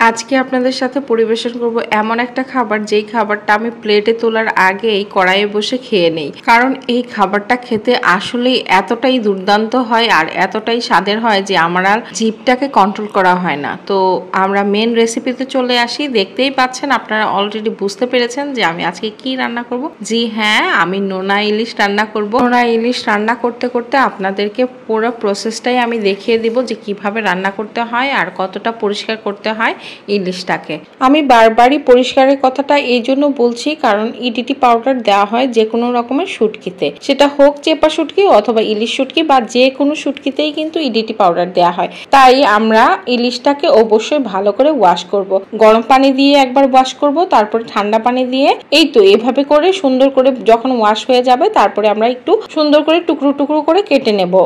আজকে আপনাদের সাথে পরিবেশন করব এমন একটা খাবার যেই খাবারটা আমি প্লেটে তোলার আগেই কড়াইয়ে বসে খেয়ে নেই, কারণ এই খাবারটা খেতে আসলেই এতটাই দুর্দান্ত হয় আর এতটাই স্বাদের হয় যে আমার আর জিভটাকে কন্ট্রোল করা হয় না। তো আমরা মেন রেসিপিতে চলে আসি। দেখতেই পাচ্ছেন, আপনারা অলরেডি বুঝতে পেরেছেন যে আমি আজকে কি রান্না করব। জি হ্যাঁ, আমি নোনা ইলিশ রান্না করব। নোনা ইলিশ রান্না করতে করতে আপনাদেরকে পুরো প্রসেসটাই আমি দেখিয়ে দিব যে কিভাবে রান্না করতে হয় আর কতটা পরিষ্কার করতে হয় ইলিশটাকে। আমি বারবারই পরিষ্কারের কথাটা এই জন্য বলছি কারণ ইডিটি পাউডার দেওয়া হয় যে কোনো রকমের শুটকিতে, সেটা হোক চেপা শুটকি অথবা ইলিশ শুটকি বা যে কোনো শুটকিতেই কিন্তু ইডিটি পাউডার দেওয়া হয়। তাই আমরা ইলিশটাকে অবশ্যই ভালো করে ওয়াশ করব। গরম পানি দিয়ে একবার ওয়াশ করব, তারপরে ঠান্ডা পানি দিয়ে এই তো এভাবে করে সুন্দর করে যখন ওয়াশ হয়ে যাবে তারপরে আমরা একটু সুন্দর করে টুকরো টুকরো করে কেটে নেব।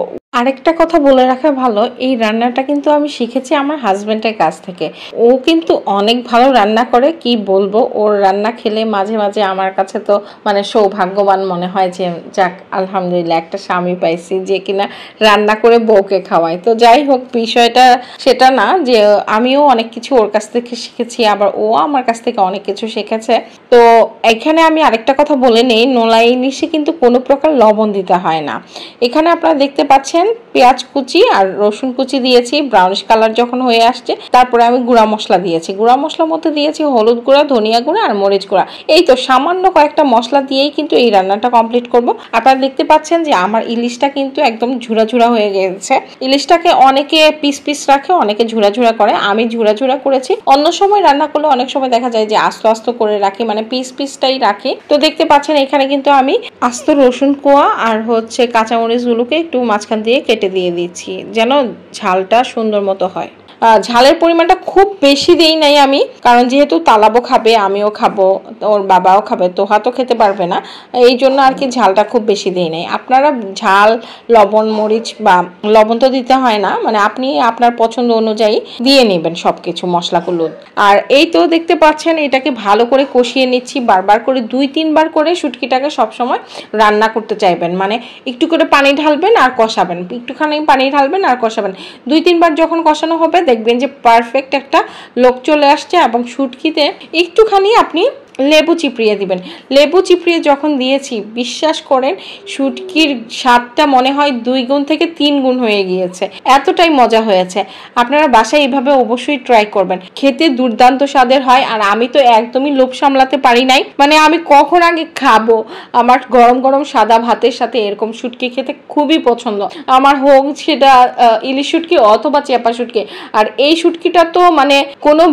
আরেকটা কথা বলে রাখা ভালো, এই রান্নাটা কিন্তু আমি শিখেছি আমার হাজবেন্ডের কাছ থেকে। ও কিন্তু অনেক ভালো রান্না করে, কি বলবো, ওর রান্না খেলে মাঝে মাঝে আমার কাছে তো মানে সৌভাগ্যবান মনে হয় যে যাক আলহামদুলিল্লাহ একটা স্বামী পাইছি যে কিনা রান্না করে বউকে খাওয়ায়। তো যাই হোক, বিষয়টা সেটা না যে আমিও অনেক কিছু ওর কাছ থেকে শিখেছি, আবার ও আমার কাছ থেকে অনেক কিছু শিখেছে। তো এখানে আমি আরেকটা কথা বলে নেই, নোনা ইলিশে কিন্তু কোনো প্রকার লবণ দিতে হয় না। এখানে আপনারা দেখতে পাচ্ছেন পেঁয়াজ কুচি আর রসুন কুচি দিয়েছি, ব্রাউনিশ কালার যখন হয়ে আসছে তারপরে আমি গুঁড়া মশলা দিয়েছি। গুঁড়া মশলার মধ্যে দিয়েছি হলুদ গুঁড়া, ধনিয়া গুঁড়া আর মরিচ গুঁড়া। এই তো সামান্য কয়েকটা মশলা দিয়েই কিন্তু এই রান্নাটা কমপ্লিট করব। আপনারা দেখতে পাচ্ছেন যে আমার ইলিশটা কিন্তু একদম ঝুরা ঝুরা হয়ে গেছে। ইলিশটাকে অনেকে পিস পিস রাখে, অনেকে ঝুরা ঝুরা করে, আমি ঝুরা ঝুরা করেছি। অন্য সময় রান্না করলে অনেক সময় দেখা যায় যে আস্ত আস্ত করে রাখি, মানে পিস পিসটাই রাখি। তো দেখতে পাচ্ছেন এখানে কিন্তু আমি আস্ত রসুন কোয়া আর হচ্ছে কাঁচামরিচ গুলোকে একটু মাঝখান দিয়ে কেটে দিয়ে দিচ্ছি যেন ঝালটা সুন্দর মতো হয়। ঝালের পরিমাণটা খুব বেশি দেই নাই আমি, কারণ যেহেতু তালাবো খাবে, আমিও খাবো, ওর বাবাও খাবে, তোহা তো খেতে পারবে না, এই জন্য আর কি ঝালটা খুব বেশি দেই নাই। আপনারা ঝাল লবণ মরিচ বা লবণ তো দিতে হয় না, মানে আপনি আপনার পছন্দ অনুযায়ী দিয়ে নেবেন সব কিছু মশলাগুলো। আর এই তো দেখতে পাচ্ছেন এটাকে ভালো করে কষিয়ে নিচ্ছি, বারবার করে 2-3 বার করে শুটকিটাকে সবসময় রান্না করতে চাইবেন, মানে একটু করে পানি ঢালবেন আর কষাবেন, একটুখানি পানি ঢালবেন আর কষাবেন। 2-3 বার যখন কষানো হবে দেখবেন যে পারফেক্ট একটা লোক চলে আসছে। এবং শুটকিতে একটুখানি আপনি লেবু চিপড়িয়ে দিবেন। লেবু চিপড়িয়ে যখন দিয়েছি বিশ্বাস করেন শুটকির স্বাদটা মনে হয় 2 গুণ থেকে 3 গুণ হয়ে গিয়েছে, এতটাই মজা হয়েছে। আপনারা বাসায় এইভাবে অবশ্যই ট্রাই করবেন, খেতে দুর্দান্ত স্বাদের হয়। আর আমি তো একদমই লোভ সামলাতে পারি নাই, মানে আমি কখন আগে খাবো, আমার গরম গরম সাদা ভাতের সাথে এরকম শুটকি খেতে খুবই পছন্দ আমার, হোক সেটা ইলিশ শুটকি অথবা চেপা শুটকি। আর এই শুটকিটা তো মানে কোনো